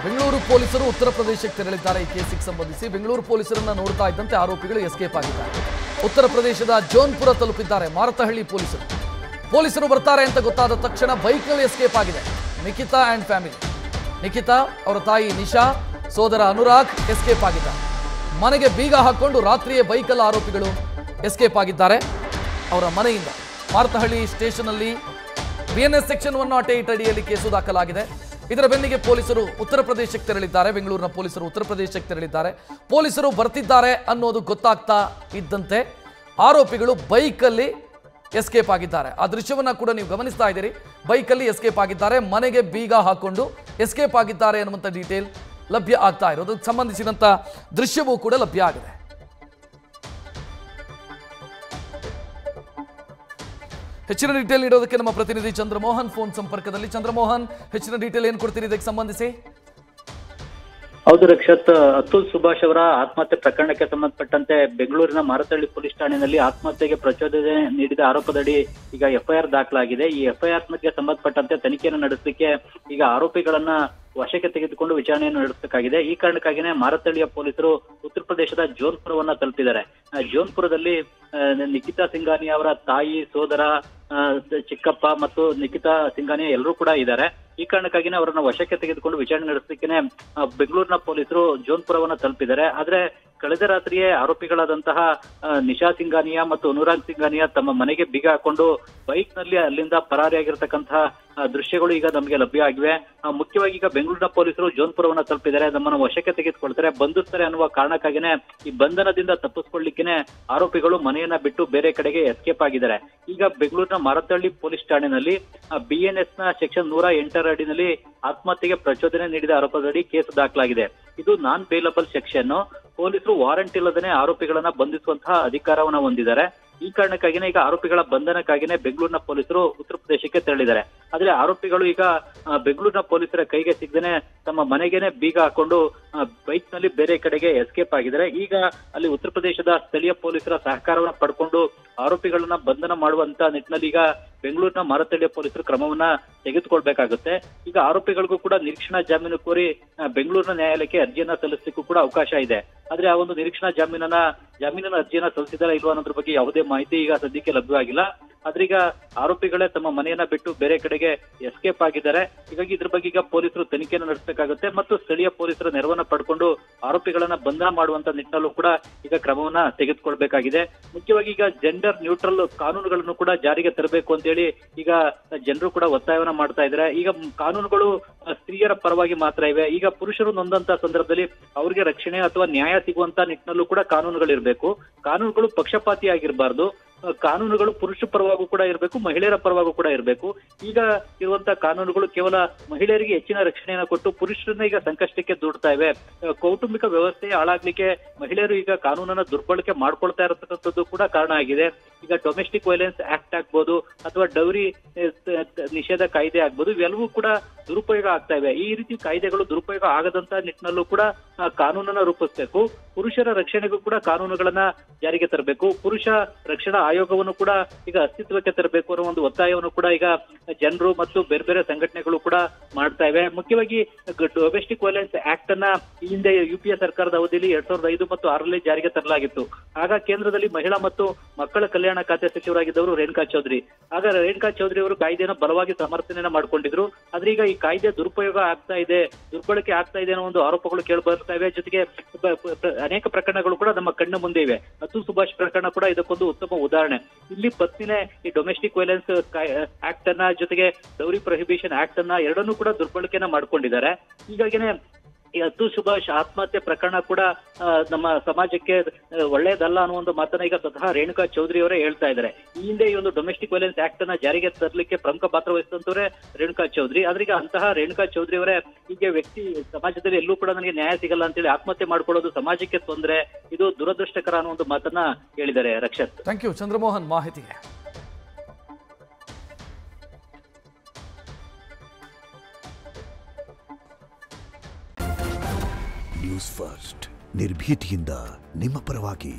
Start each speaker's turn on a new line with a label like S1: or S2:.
S1: ಬೆಂಗಳೂರು ಪೊಲೀಸರು ಉತ್ತರ ಪ್ರದೇಶಕ್ಕೆ ತೆರಳಿದ್ದಾರೆ ಈ ಕೇಸಿಗೆ ಸಂಬಂಧಿಸಿ ಬೆಂಗಳೂರು ಪೊಲೀಸರನ್ನ ನೋಡ್ತಾ ಇದ್ದಂತೆ ಆರೋಪಿಗಳು ಎಸ್ಕೇಪ್ ಆಗಿದ್ದಾರೆ ಉತ್ತರ ಪ್ರದೇಶದ ಜೋನ್ಪುರ ತಲುಪಿದ್ದಾರೆ ಮಾರತಹಳ್ಳಿ ಪೊಲೀಸರು ಬರ್ತಾರೆ ಅಂತ ಗೊತ್ತಾದ ತಕ್ಷಣ ಬೈಕ್ನಲ್ಲಿ ಎಸ್ಕೇಪ್ ಆಗಿದೆ ನಿಖಿತಾ ಅಂಡ್ ಫ್ಯಾಮಿಲಿ ನಿಖಿತಾ ಅವರ ತಾಯಿ ನಿಶಾ ಸೋದರ ಅನುರಾಗ್ ಎಸ್ಕೇಪ್ ಆಗಿದ್ದಾರೆ ಮನೆಗೆ ಬೀಗ ಹಾಕೊಂಡು ರಾತ್ರಿಯೇ ಬೈಕಲ್ಲಿ ಆರೋಪಿಗಳು ಎಸ್ಕೇಪ್ ಆಗಿದ್ದಾರೆ ಅವರ ಮನೆಯಿಂದ ಮಾರತಹಳ್ಳಿ ಸ್ಟೇಷನ್ ಅಲ್ಲಿ ಬಿಎನ್ಎಸ್ ಸೆಕ್ಷನ್ 108 ಅಡಿಯಲ್ಲಿ ಕೇಸು ದಾಖಲಾಗಿದೆ ಇದರ ಬೆನ್ನಿಗೆ ಪೊಲೀಸರು ಉತ್ತರ ಪ್ರದೇಶಕ್ಕೆ ತೆರಳಿದ್ದಾರೆ ಬೆಂಗಳೂರಿನ ಪೊಲೀಸರು ಉತ್ತರ ಪ್ರದೇಶಕ್ಕೆ ತೆರಳಿದ್ದಾರೆ ಪೊಲೀಸರು ಬರ್ತಿದ್ದಾರೆ ಅನ್ನೋದು ಗೊತ್ತಾಗ್ತಾ ಇದ್ದಂತೆ ಆರೋಪಿಗಳು ಬೈಕಲ್ಲಿ ಎಸ್ಕೇಪ್ ಆಗಿದ್ದಾರೆ ಆ ದೃಶ್ಯವನ್ನ ಕೂಡ ನೀವು ಗಮನಿಸ್ತಾ ಇದ್ದೀರಿ ಬೈಕಲ್ಲಿ ಎಸ್ಕೇಪ್ ಆಗಿದ್ದಾರೆ ಮನೆಗೆ ಬೀಗ ಹಾಕೊಂಡು ಎಸ್ಕೇಪ್ ಆಗಿದ್ದಾರೆ ಅನ್ನುವಂಥ ಡೀಟೇಲ್ ಲಭ್ಯ ಆಗ್ತಾ ಇರೋದು ಸಂಬಂಧಿಸಿದಂತ ದೃಶ್ಯವೂ ಕೂಡ ಲಭ್ಯ ಆಗಿದೆ ಹೆಚ್ಚಿನ ಡೀಟೇಲ್ ನೀಡೋದಕ್ಕೆ ನಮ್ಮ ಪ್ರತಿನಿಧಿ ಚಂದ್ರಮೋಹನ್ ಫೋನ್ ಸಂಪರ್ಕದಲ್ಲಿ ಚಂದ್ರಮೋಹನ್ ಹೆಚ್ಚಿನ ಡೀಟೇಲ್ ಏನು ಕೊಡ್ತೀರಿ ಇದಕ್ಕೆ ಸಂಬಂಧಿಸಿ
S2: ಹೌದು ರಕ್ಷತ್ ಅತುಲ್ ಸುಭಾಷ್ ಅವರ ಆತ್ಮಹತ್ಯೆ ಪ್ರಕರಣಕ್ಕೆ ಸಂಬಂಧಪಟ್ಟಂತೆ ಬೆಂಗಳೂರಿನ ಮಾರತಹಳ್ಳಿ ಪೊಲೀಸ್ ಠಾಣೆಯಲ್ಲಿ ಆತ್ಮಹತ್ಯೆಗೆ ಪ್ರಚೋದನೆ ನೀಡಿದ ಆರೋಪದಡಿ ಈಗ ಎಫ್ಐಆರ್ ದಾಖಲಾಗಿದೆ ಈ ಎಫ್ಐಆರ್ಗೆ ಸಂಬಂಧಪಟ್ಟಂತೆ ತನಿಖೆಯನ್ನು ನಡೆಸಲಿಕ್ಕೆ ಈಗ ಆರೋಪಿಗಳನ್ನ ವಶಕ್ಕೆ ತೆಗೆದುಕೊಂಡು ವಿಚಾರಣೆಯನ್ನು ನಡೆಸಬೇಕಾಗಿದೆ ಈ ಕಾರಣಕ್ಕಾಗಿಯೇ ಮಾರತಹಳ್ಳಿಯ ಪೊಲೀಸರು ಉತ್ತರ ಪ್ರದೇಶದ ಜೋನ್ಪುರವನ್ನ ತಲುಪಿದ್ದಾರೆ ಜೋನ್ಪುರದಲ್ಲಿ ನಿಖಿತಾ ಸಿಂಘಾನಿಯಾ ಅವರ ತಾಯಿ ಸೋದರ ಚಿಕ್ಕಪ್ಪ ಮತ್ತು ನಿಖಿತಾ ಸಿಂಘಾನಿಯಾ ಎಲ್ಲರೂ ಕೂಡ ಇದ್ದಾರೆ ಈ ಕಾರಣಕ್ಕಾಗಿನೇ ಅವರನ್ನ ವಶಕ್ಕೆ ತೆಗೆದುಕೊಂಡು ವಿಚಾರಣೆ ನಡೆಸಲಿಕ್ಕೆ ಬೆಂಗಳೂರಿನ ಪೊಲೀಸರು ಜೋನ್ಪುರವನ್ನ ತಲುಪಿದ್ದಾರೆ ಆದ್ರೆ ಕಳೆದ ರಾತ್ರಿಯೇ ಆರೋಪಿಗಳಾದಂತಹ ನಿಶಾ ಸಿಂಘಾನಿಯಾ ಮತ್ತು ಅನುರಾಗ್ ಸಿಂಘಾನಿಯಾ ತಮ್ಮ ಮನೆಗೆ ಬೀಗ ಹಾಕೊಂಡು ಬೈಕ್ ನಲ್ಲಿ ಅಲ್ಲಿಂದ ಪರಾರಿಯಾಗಿರ್ತಕ್ಕಂತಹ ದೃಶ್ಯಗಳು ಈಗ ನಮಗೆ ಲಭ್ಯ ಆಗಿವೆ ಮುಖ್ಯವಾಗಿ ಈಗ ಬೆಂಗಳೂರಿನ ಪೊಲೀಸರು ಜೋನ್ಪುರವನ್ನ ತಲುಪಿದ್ದಾರೆ ನಮ್ಮನ್ನು ವಶಕ್ಕೆ ತೆಗೆದುಕೊಳ್ತಾರೆ ಬಂಧಿಸ್ತಾರೆ ಅನ್ನುವ ಕಾರಣಕ್ಕಾಗಿನೇ ಈ ಬಂಧನದಿಂದ ತಪ್ಪಿಸ್ಕೊಳ್ಳಿಕ್ಕೆ ಆರೋಪಿಗಳು ಮನೆಯನ್ನ ಬಿಟ್ಟು ಬೇರೆ ಕಡೆಗೆ ಎಸ್ಕೇಪ್ ಆಗಿದ್ದಾರೆ ಈಗ ಬೆಂಗಳೂರಿನ ಮಾರತಹಳ್ಳಿ ಪೊಲೀಸ್ ಠಾಣೆಯಲ್ಲಿ ಬಿಎನ್ಎಸ್ ನ ಸೆಕ್ಷನ್ 108 ಅಡಿನಲ್ಲಿ ಆತ್ಮಹತ್ಯೆಗೆ ಪ್ರಚೋದನೆ ನೀಡಿದ ಆರೋಪದಡಿ ಕೇಸು ದಾಖಲಾಗಿದೆ ಇದು ನಾನ್ ಬೇಲಬಲ್ ಸೆಕ್ಷನ್ ಪೊಲೀಸರು ವಾರಂಟ್ ಇಲ್ಲದೇ ಆರೋಪಿಗಳನ್ನ ಬಂಧಿಸುವಂತಹ ಅಧಿಕಾರವನ್ನ ಹೊಂದಿದ್ದಾರೆ ಈ ಕಾರಣಕ್ಕಾಗಿನೇ ಈಗ ಆರೋಪಿಗಳ ಬಂಧನಕ್ಕಾಗಿನೇ ಬೆಂಗಳೂರಿನ ಪೊಲೀಸರು ಉತ್ತರ ಪ್ರದೇಶಕ್ಕೆ ತೆರಳಿದ್ದಾರೆ ಆದ್ರೆ ಆರೋಪಿಗಳು ಈಗ ಬೆಂಗಳೂರಿನ ಪೊಲೀಸರ ಕೈಗೆ ಸಿಗದೇನೆ ತಮ್ಮ ಮನೆಗೇನೆ ಬೀಗ ಹಾಕೊಂಡು ಬೈಕ್ ನಲ್ಲಿ ಬೇರೆ ಕಡೆಗೆ ಎಸ್ಕೇಪ್ ಆಗಿದ್ದಾರೆ ಈಗ ಅಲ್ಲಿ ಉತ್ತರ ಪ್ರದೇಶದ ಸ್ಥಳೀಯ ಪೊಲೀಸರ ಸಹಕಾರವನ್ನ ಪಡ್ಕೊಂಡು ಆರೋಪಿಗಳನ್ನ ಬಂಧನ ಮಾಡುವಂತ ನಿಟ್ಟಿನಲ್ಲಿ ಈಗ ಬೆಂಗಳೂರಿನ ಮಾರತಹಳ್ಳಿಯ ಪೊಲೀಸರು ಕ್ರಮವನ್ನ ತೆಗೆದುಕೊಳ್ಬೇಕಾಗುತ್ತೆ ಈಗ ಆರೋಪಿಗಳಿಗೂ ಕೂಡ ನಿರೀಕ್ಷಣಾ ಜಾಮೀನು ಕೋರಿ ಬೆಂಗಳೂರಿನ ನ್ಯಾಯಾಲಯಕ್ಕೆ ಅರ್ಜಿಯನ್ನ ಸಲ್ಲಿಸಲಿಕ್ಕೂ ಕೂಡ ಅವಕಾಶ ಇದೆ ಆದ್ರೆ ಆ ಒಂದು ನಿರೀಕ್ಷಣಾ ಜಾಮೀನಿನ ಅರ್ಜಿಯನ್ನ ಸಲ್ಲಿಸಿದಾರ ಇಲ್ವಾ ಅನ್ನೋದ್ರ ಬಗ್ಗೆ ಯಾವುದೇ ಮಾಹಿತಿ ಈಗ ಸದ್ಯಕ್ಕೆ ಲಭ್ಯವಾಗಿಲ್ಲ ಆದ್ರೆ ಈಗ ಆರೋಪಿಗಳೇ ತಮ್ಮ ಮನೆಯನ್ನ ಬಿಟ್ಟು ಬೇರೆ ಕಡೆಗೆ ಎಸ್ಕೇಪ್ ಆಗಿದ್ದಾರೆ ಹೀಗಾಗಿ ಇದ್ರ ಬಗ್ಗೆ ಈಗ ಪೊಲೀಸರು ತನಿಖೆಯನ್ನು ನಡೆಸಬೇಕಾಗುತ್ತೆ ಮತ್ತು ಸ್ಥಳೀಯ ಪೊಲೀಸರ ನೆರವನ್ನ ಪಡ್ಕೊಂಡು ಆರೋಪಿಗಳನ್ನ ಬಂಧನ ಮಾಡುವಂತ ನಿಟ್ಟಿನಲ್ಲೂ ಕೂಡ ಈಗ ಕ್ರಮವನ್ನ ತೆಗೆದುಕೊಳ್ಬೇಕಾಗಿದೆ ಮುಖ್ಯವಾಗಿ ಈಗ ಜೆಂಡರ್ ನ್ಯೂಟ್ರಲ್ ಕಾನೂನುಗಳನ್ನು ಕೂಡ ಜಾರಿಗೆ ತರಬೇಕು ಅಂತ ಹೇಳಿ ಈಗ ಜನರು ಕೂಡ ಒತ್ತಾಯವನ್ನ ಮಾಡ್ತಾ ಇದ್ದಾರೆ ಈಗ ಕಾನೂನುಗಳು ಸ್ತ್ರೀಯರ ಪರವಾಗಿ ಮಾತ್ರ ಇವೆ ಈಗ ಪುರುಷರು ನೊಂದಂತ ಸಂದರ್ಭದಲ್ಲಿ ಅವರಿಗೆ ರಕ್ಷಣೆ ಅಥವಾ ನ್ಯಾಯ ಸಿಗುವಂತ ನಿಟ್ಟಿನಲ್ಲೂ ಕೂಡ ಕಾನೂನುಗಳಿರ್ಬೇಕು ಕಾನೂನುಗಳು ಪಕ್ಷಪಾತಿ ಆಗಿರಬಾರ್ದು ಕಾನೂನುಗಳು ಪುರುಷ ಪರವಾಗೂ ಕೂಡ ಇರಬೇಕು ಮಹಿಳೆಯರ ಪರವಾಗೂ ಕೂಡ ಇರಬೇಕು ಈಗ ಇರುವಂತಹ ಕಾನೂನುಗಳು ಕೇವಲ ಮಹಿಳೆಯರಿಗೆ ಹೆಚ್ಚಿನ ರಕ್ಷಣೆಯನ್ನು ಕೊಟ್ಟು ಪುರುಷರನ್ನ ಈಗ ಸಂಕಷ್ಟಕ್ಕೆ ದೂಡ್ತಾ ಇವೆ ಕೌಟುಂಬಿಕ ವ್ಯವಸ್ಥೆ ಹಾಳಾಗ್ಲಿಕ್ಕೆ ಮಹಿಳೆಯರು ಈಗ ಕಾನೂನನ್ನ ದುರ್ಬಳಕೆ ಮಾಡ್ಕೊಳ್ತಾ ಇರತಕ್ಕಂಥದ್ದು ಕೂಡ ಕಾರಣ ಆಗಿದೆ ಈಗ ಡೊಮೆಸ್ಟಿಕ್ ವೈಲೆನ್ಸ್ ಆಕ್ಟ್ ಆಗ್ಬೋದು ಅಥವಾ ಡೌರಿ ನಿಷೇಧ ಕಾಯ್ದೆ ಆಗ್ಬೋದು ಇವೆಲ್ಲವೂ ಕೂಡ ದುರುಪಯೋಗ ಆಗ್ತಾ ಇವೆ ಈ ರೀತಿ ಕಾಯ್ದೆಗಳು ದುರುಪಯೋಗ ಆಗದಂತ ನಿಟ್ಟಿನಲ್ಲೂ ಕೂಡ ಕಾನೂನನ್ನ ರೂಪಿಸಬೇಕು ಪುರುಷರ ರಕ್ಷಣೆಗೂ ಕೂಡ ಕಾನೂನುಗಳನ್ನ ಜಾರಿಗೆ ತರಬೇಕು ಪುರುಷ ರಕ್ಷಣಾ ಆಯೋಗವನ್ನು ಕೂಡ ಈಗ ಅಸ್ತಿತ್ವಕ್ಕೆ ತರಬೇಕು ಅನ್ನೋ ಒಂದು ಒತ್ತಾಯವನ್ನು ಕೂಡ ಈಗ ಜನರು ಮತ್ತು ಬೇರೆ ಬೇರೆ ಸಂಘಟನೆಗಳು ಕೂಡ ಮಾಡ್ತಾ ಇವೆ ಮುಖ್ಯವಾಗಿ ಡೊಮೆಸ್ಟಿಕ್ ವೈಲೆನ್ಸ್ ಆಕ್ಟ್ ಅನ್ನ ಈ ಹಿಂದೆ ಯುಪಿಎ ಸರ್ಕಾರದ ಅವಧಿಯಲ್ಲಿ 2005 ಮತ್ತು 6ರಲ್ಲಿ ಜಾರಿಗೆ ತರಲಾಗಿತ್ತು ಆಗ ಕೇಂದ್ರದಲ್ಲಿ ಮಹಿಳಾ ಮತ್ತು ಮಕ್ಕಳ ಕಲ್ಯಾಣ ಖಾತೆ ಸಚಿವರಾಗಿದ್ದವರು ರೇಣುಕಾ ಚೌಧರಿ ಆಗ ರೇಣುಕಾ ಚೌಧರಿ ಅವರು ಕಾಯ್ದೆಯನ್ನು ಬಲವಾಗಿ ಸಮರ್ಥನೆಯನ್ನ ಮಾಡ್ಕೊಂಡಿದ್ರು ಆದ್ರೆ ಈಗ ಈ ಕಾಯ್ದೆ ದುರುಪಯೋಗ ಆಗ್ತಾ ಇದೆ ದುರ್ಬಳಕೆ ಆಗ್ತಾ ಇದೆ ಅನ್ನೋ ಒಂದು ಆರೋಪಗಳು ಕೇಳಿ ಬರ್ತಾ ಇವೆ ಜೊತೆಗೆ ಅನೇಕ ಪ್ರಕರಣಗಳು ಕೂಡ ನಮ್ಮ ಕಣ್ಣ ಮುಂದೆ ಇವೆ ಅತುಲ್ ಸುಭಾಷ್ ಪ್ರಕರಣ ಕೂಡ ಇದಕ್ಕೊಂದು ಉತ್ತಮ ಉದಾಹರಣೆ ಇಲ್ಲಿ ಪತ್ನಿನೇ ಈ ಡೊಮೆಸ್ಟಿಕ್ ವೈಲೆನ್ಸ್ ಆಕ್ಟ್ ಅನ್ನ ಜೊತೆಗೆ ಡೌರಿ ಪ್ರೊಹಿಬಿಷನ್ ಆಕ್ಟ್ ಅನ್ನ ಎರಡನ್ನೂ ಕೂಡ ದುರ್ಬಳಕೆಯನ್ನ ಮಾಡ್ಕೊಂಡಿದ್ದಾರೆ ಹೀಗಾಗಿನೇ ಈ ಅತುಲ್ ಸುಭಾಷ್ ಆತ್ಮಹತ್ಯೆ ಪ್ರಕರಣ ಕೂಡ ನಮ್ಮ ಸಮಾಜಕ್ಕೆ ಒಳ್ಳೆಯದಲ್ಲ ಅನ್ನೋ ಒಂದು ಮಾತನ್ನ ಈಗ ಸ್ವತಃ ರೇಣುಕಾ ಚೌಧರಿ ಅವರೇ ಹೇಳ್ತಾ ಇದ್ದಾರೆ ಈ ಹಿಂದೆ ಈ ಒಂದು ಡೊಮೆಸ್ಟಿಕ್ ವೈಲೆನ್ಸ್ ಆಕ್ಟ್ ಅನ್ನ ಜಾರಿಗೆ ತರಲಿಕ್ಕೆ ಪ್ರಮುಖ ಪಾತ್ರ ವಹಿಸಿದಂತವರೇ ರೇಣುಕಾ ಚೌಧರಿ ಆದ್ರೆ ಈಗ ಅಂತಹ ರೇಣುಕಾ ಚೌಧರಿ ಅವರೇ ಈಗ ವ್ಯಕ್ತಿ ಸಮಾಜದಲ್ಲಿ ಎಲ್ಲೂ ಕೂಡ ನನಗೆ ನ್ಯಾಯ ಸಿಗಲ್ಲ ಅಂತೇಳಿ ಆತ್ಮಹತ್ಯೆ ಮಾಡ್ಕೊಳ್ಳೋದು ಸಮಾಜಕ್ಕೆ ತೊಂದರೆ ಇದು ದುರದೃಷ್ಟಕರ ಅನ್ನೋ ಒಂದು ಮಾತನ್ನ ಹೇಳಿದ್ದಾರೆ ರಕ್ಷತ್
S1: ಥ್ಯಾಂಕ್ ಯು ಚಂದ್ರಮೋಹನ್ ಮಾಹಿತಿಗೆ
S3: ನ್ಯೂಸ್ ಫಸ್ಟ್ ನಿರ್ಭೀತಿಯಿಂದ ನಿಮ್ಮ ಪರವಾಗಿ